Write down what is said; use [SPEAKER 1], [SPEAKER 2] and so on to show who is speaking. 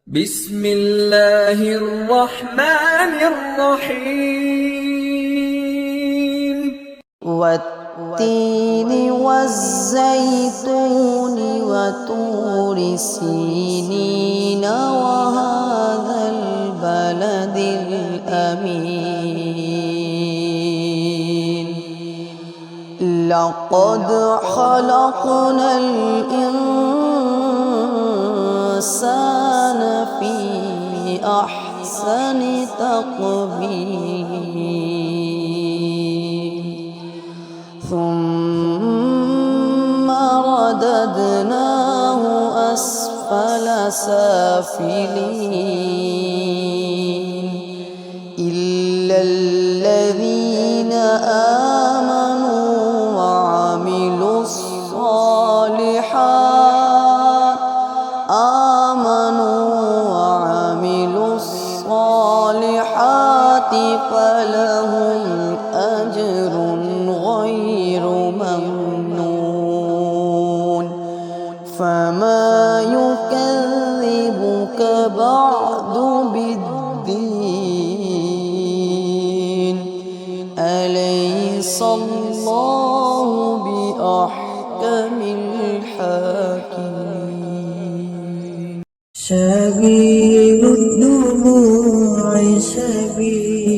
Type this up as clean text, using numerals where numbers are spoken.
[SPEAKER 1] بسم الله الرحمن الرحيم
[SPEAKER 2] والتين والزيتون وطور سينين وهذا البلد الأمين لقد خلقنا الإنسان في أحسن تقويم ثم رددناه أسفل سافلين إلا الذين آمنوا وعملوا الصالحات فلهم أجر غير ممنون فما يكذبك بعد بالدين أليس الله بأحكم الحاكمين
[SPEAKER 3] سبيل الدموع سبيل